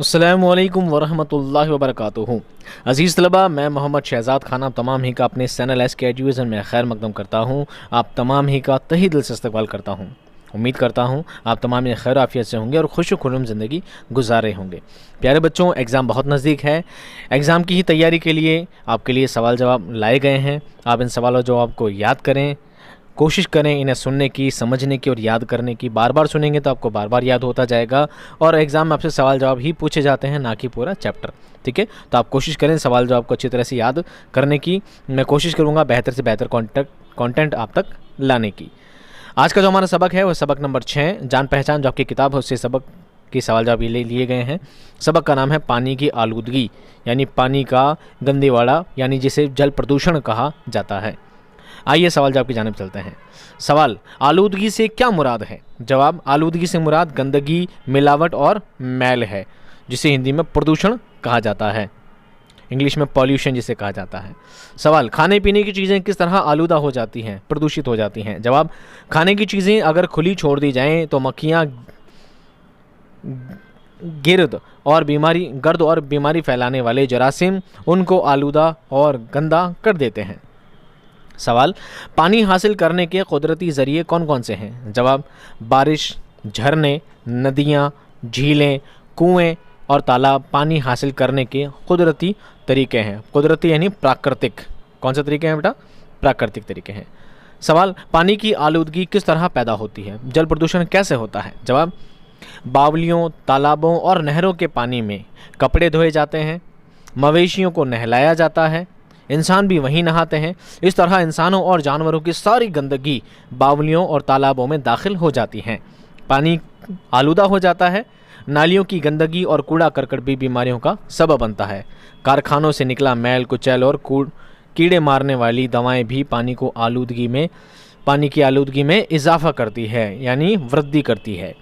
अस्सलामुअलैकुम वरहमतुल्लाहि वबरकातुहू। अज़ीज़ तलबा, मैं मोहम्मद शहज़ाद खान आप तमाम ही का अपने चैनल एस के एजुकेशन में खैर मकदम करता हूँ। आप तमाम ही का तहे दिल से इस्तकबाल करता हूँ। उम्मीद करता हूँ आप तमाम ये खैर आफियत से होंगे और खुश खुर्रम ज़िंदगी गुजार रहे होंगे। प्यारे बच्चों, एग्ज़ाम बहुत नज़दीक है। एग्ज़ाम की ही तैयारी के लिए आपके लिए सवाल जवाब लाए गए हैं। आप इन सवाल जवाब को याद करें, कोशिश करें इन्हें सुनने की, समझने की और याद करने की। बार बार सुनेंगे तो आपको बार बार याद होता जाएगा और एग्ज़ाम में आपसे सवाल जवाब ही पूछे जाते हैं, ना कि पूरा चैप्टर। ठीक है, तो आप कोशिश करें सवाल जवाब को अच्छी तरह से याद करने की। मैं कोशिश करूँगा बेहतर से बेहतर कंटेंट आप तक लाने की। आज का जो हमारा सबक है वह सबक नंबर 6 जान पहचान, जो आपकी किताब है उससे सबक के सवाल जवाब ये लिए गए हैं। सबक का नाम है पानी की आलूदगी, यानी पानी का गंदेवाड़ा, यानी जिसे जल प्रदूषण कहा जाता है। आइए सवाल जवाब की जानिब चलते हैं। सवाल, आलूदगी से क्या मुराद है? जवाब, आलूदगी से मुराद गंदगी, मिलावट और मैल है, जिसे हिंदी में प्रदूषण कहा जाता है, इंग्लिश में पॉल्यूशन जिसे कहा जाता है। सवाल, खाने पीने की चीज़ें किस तरह आलूदा हो जाती हैं, प्रदूषित हो जाती हैं? जवाब, खाने की चीज़ें अगर खुली छोड़ दी जाएं तो मक्खियाँ गर्द और बीमारी फैलाने वाले जरासीम उनको आलूदा और गंदा कर देते हैं। सवाल, पानी हासिल करने के कुदरती ज़रिए कौन कौन से हैं? जवाब, बारिश, झरने, नदियाँ, झीलें, कुएं और तालाब पानी हासिल करने के कुदरती तरीके हैं। कुदरती यानी प्राकृतिक। कौन से तरीके हैं बेटा? प्राकृतिक तरीके हैं। सवाल, पानी की आलूदगी किस तरह पैदा होती है? जल प्रदूषण कैसे होता है? जवाब, बावलियों, तालाबों और नहरों के पानी में कपड़े धोए जाते हैं, मवेशियों को नहलाया जाता है, इंसान भी वहीं नहाते हैं। इस तरह इंसानों और जानवरों की सारी गंदगी बावलियों और तालाबों में दाखिल हो जाती हैं। पानी आलूदा हो जाता है। नालियों की गंदगी और कूड़ा करकट भी बीमारियों का सबब बनता है। कारखानों से निकला मैल, कुचैल और कीड़े मारने वाली दवाएं भी पानी की आलूदगी में इजाफा करती है, यानी वृद्धि करती है।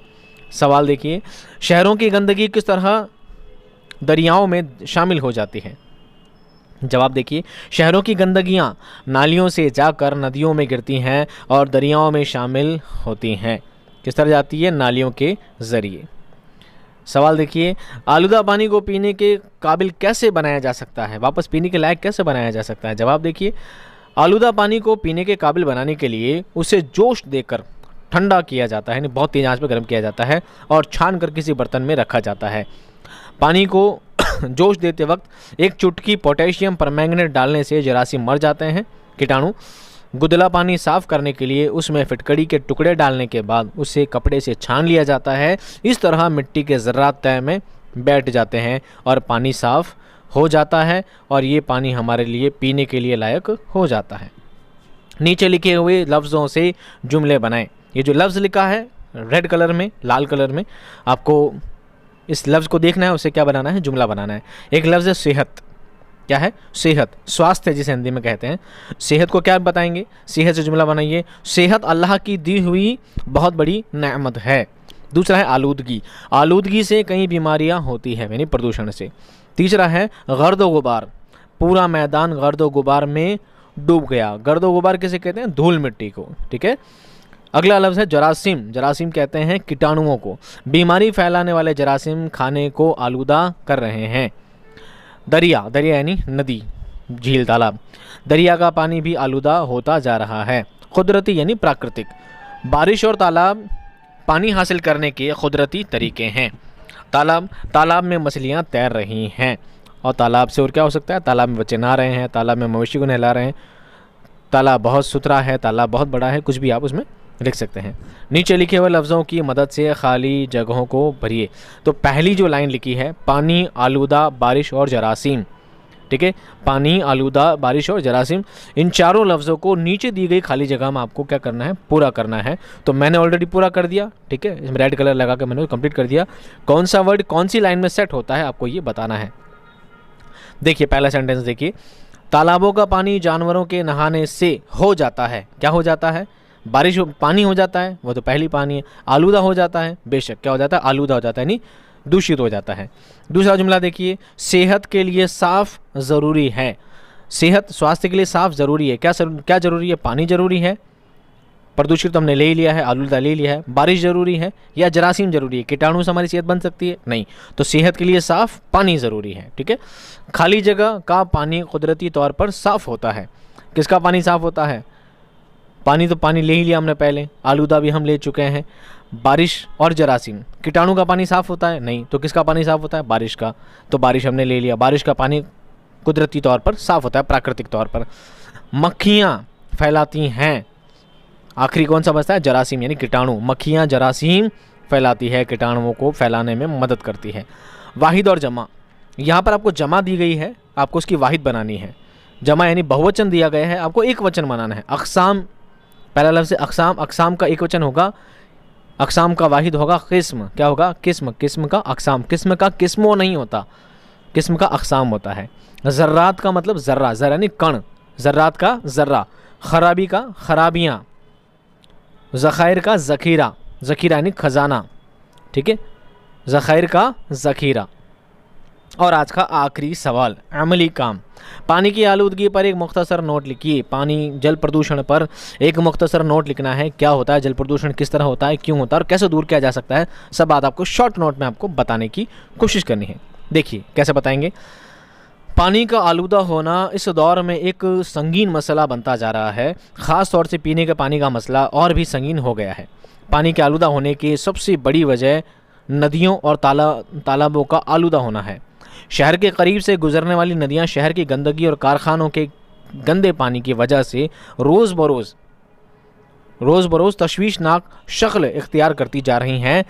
सवाल देखिए, शहरों की गंदगी किस तरह दरियाओं में शामिल हो जाती है? जवाब देखिए, शहरों की गंदगियाँ नालियों से जाकर नदियों में गिरती हैं और दरियाओं में शामिल होती हैं। किस तरह जाती है? नालियों के ज़रिए। सवाल देखिए, आलूदा पानी को पीने के काबिल कैसे बनाया जा सकता है? वापस पीने के लायक कैसे बनाया जा सकता है? जवाब देखिए, आलूदा पानी को पीने के काबिल बनाने के लिए उसे जोश देकर ठंडा किया जाता है, यानी बहुत तेज आंच पर गर्म किया जाता है और छान कर किसी बर्तन में रखा जाता है। पानी को जोश देते वक्त एक चुटकी पोटेशियम परमैंगनेट डालने से जरासीम मर जाते हैं, कीटाणु। गुदला पानी साफ़ करने के लिए उसमें फिटकड़ी के टुकड़े डालने के बाद उसे कपड़े से छान लिया जाता है। इस तरह मिट्टी के ज़र्रात तय में बैठ जाते हैं और पानी साफ़ हो जाता है और ये पानी हमारे लिए पीने के लिए लायक हो जाता है। नीचे लिखे हुए लफ्ज़ों से जुमले बनाएं। ये जो लफ्ज़ लिखा है रेड कलर में, लाल कलर में, आपको इस लफ्ज़ को देखना है, उसे क्या बनाना है? जुमला बनाना है। एक लफ्ज़ है सेहत। क्या है? सेहत, स्वास्थ्य जिसे हिंदी में कहते हैं। सेहत को क्या बताएंगे? सेहत से जुमला बनाइए, सेहत अल्लाह की दी हुई बहुत बड़ी नेमत है। दूसरा है आलूदगी। आलूदगी से कई बीमारियां होती हैं, यानी प्रदूषण से। तीसरा है गर्द गुबार। पूरा मैदान गर्द गुबार में डूब गया। गर्द गुबार किसे कहते हैं? धूल मिट्टी को। ठीक है। अगला लफ्ज़ है जरासीम। जरासीम कहते हैं कीटाणुओं को। बीमारी फैलाने वाले जरासीम खाने को आलूदा कर रहे हैं। दरिया यानी नदी, झील, तालाब। दरिया का पानी भी आलूदा होता जा रहा है। कुदरती यानी प्राकृतिक। बारिश और तालाब पानी हासिल करने के कुदरती तरीके हैं। तालाब में मछलियाँ तैर रही हैं और तालाब से और क्या हो सकता है? तालाब में बच्चे नहा रहे हैं, तालाब में मवेशी को नहला रहे हैं, तालाब बहुत सुथरा है, तालाब बहुत बड़ा है, कुछ भी आप उसमें लिख सकते हैं। नीचे लिखे हुए लफ्ज़ों की मदद से खाली जगहों को भरिए। तो पहली जो लाइन लिखी है, पानी, आलूदा, बारिश और जरासीम। ठीक है, पानी, आलूदा, बारिश और जरासीम, इन चारों लफ्ज़ों को नीचे दी गई खाली जगह में आपको क्या करना है? पूरा करना है। तो मैंने ऑलरेडी पूरा कर दिया। ठीक है, इसमें रेड कलर लगा कर मैंने कंप्लीट कर दिया। कौन सा वर्ड कौन सी लाइन में सेट होता है आपको ये बताना है। देखिए पहला सेंटेंस देखिए, तालाबों का पानी जानवरों के नहाने से हो जाता है। क्या हो जाता है? बारिश पानी हो जाता है, वो तो पहली पानी है। आलूदा हो जाता है, बेशक क्या हो जाता है? आलूदा हो जाता है, यानी दूषित हो जाता है। दूसरा जुमला देखिए, सेहत के लिए साफ़ ज़रूरी है। सेहत, स्वास्थ्य के लिए साफ़ ज़रूरी है। क्या ज़रूरी है? पानी ज़रूरी है, प्रदूषित तो हमने ले ही लिया है, आलूदा ले लिया है। बारिश ज़रूरी है या जरासीम ज़रूरी है? कीटाणु से हमारी सेहत बन सकती है? नहीं। तो सेहत के लिए साफ़ पानी ज़रूरी है। ठीक है। खाली जगह का पानी कुदरती तौर पर साफ़ होता है। किसका पानी साफ़ होता है? पानी तो पानी ले ही लिया हमने पहले, आलूदा भी हम ले चुके हैं। बारिश और जरासीम, कीटाणु का पानी साफ़ होता है? नहीं। तो किसका पानी साफ़ होता है? बारिश का। तो बारिश हमने ले लिया। बारिश का पानी कुदरती तौर पर साफ़ होता है, प्राकृतिक तौर पर। मक्खियाँ फैलाती हैं। आखिरी कौन सा बचता है? जरासीम यानी कीटाणु। मक्खियाँ जरासीम फैलाती है, कीटाणुओं को फैलाने में मदद करती है। वाहिद और जमा, यहाँ पर आपको जमा दी गई है, आपको उसकी वाहिद बनानी है। जमा यानी बहुवचन दिया गया है, आपको एक वचन बनाना है। अक़साम, पहला लफ्ज़ है अक़साम। अक़साम का एक वचन होगा, अक़साम का वाहिद होगा क़िस्म। क्या होगा? किस्म। किस्म का अक़साम। किस्म का किस्मों नहीं होता, किस्म का अक़साम होता है। ज़र्रात का मतलब ज़र्रा, ज़र्रा यानी कण, ज़र्रात का ज़र्रा। खराबी का खराबियाँ। ज़ख़ायर का ज़ख़ीरा, ज़ख़ीरा यानी खजाना। ठीक है, ज़ख़ायर का ज़ख़ीरा। और आज का आखिरी सवाल, अमली काम। पानी की आलूदगी पर एक मुख्तसर नोट लिखिए। पानी जल प्रदूषण पर एक मुख्तसर नोट लिखना है। क्या होता है जल प्रदूषण, किस तरह होता है, क्यों होता है और कैसे दूर किया जा सकता है, सब बात आपको शॉर्ट नोट में आपको बताने की कोशिश करनी है। देखिए कैसे बताएंगे। पानी का आलूदा होना इस दौर में एक संगीन मसला बनता जा रहा है। ख़ास तौर से पीने के पानी का मसला और भी संगीन हो गया है। पानी के आलूदा होने की सबसे बड़ी वजह नदियों और तालाबों का आलूदा होना है। शहर के करीब से गुजरने वाली नदियां शहर की गंदगी और कारखानों के गंदे पानी की वजह से रोज़ बरोज़ तशवीशनाक शक्ल इख्तियार करती जा रही हैं।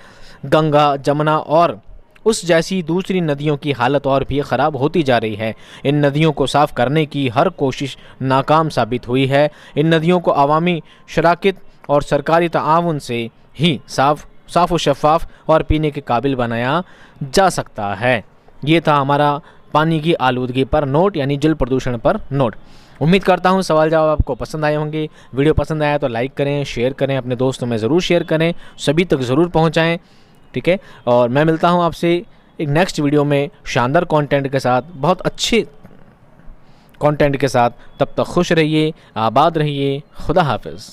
गंगा, जमुना और उस जैसी दूसरी नदियों की हालत और भी ख़राब होती जा रही है। इन नदियों को साफ़ करने की हर कोशिश नाकाम साबित हुई है। इन नदियों को अवामी शराकत और सरकारी ताआवुन से ही साफ़ व शफ़ाफ़ और पीने के काबिल बनाया जा सकता है। ये था हमारा पानी की आलूदगी पर नोट, यानी जल प्रदूषण पर नोट। उम्मीद करता हूँ सवाल जवाब आपको पसंद आए होंगे। वीडियो पसंद आया तो लाइक करें, शेयर करें, अपने दोस्तों में ज़रूर शेयर करें, सभी तक ज़रूर पहुँचाएँ। ठीक है, और मैं मिलता हूँ आपसे एक नेक्स्ट वीडियो में शानदार कंटेंट के साथ, बहुत अच्छे कंटेंट के साथ। तब तक खुश रहिए, आबाद रहिए। खुदा हाफिज़।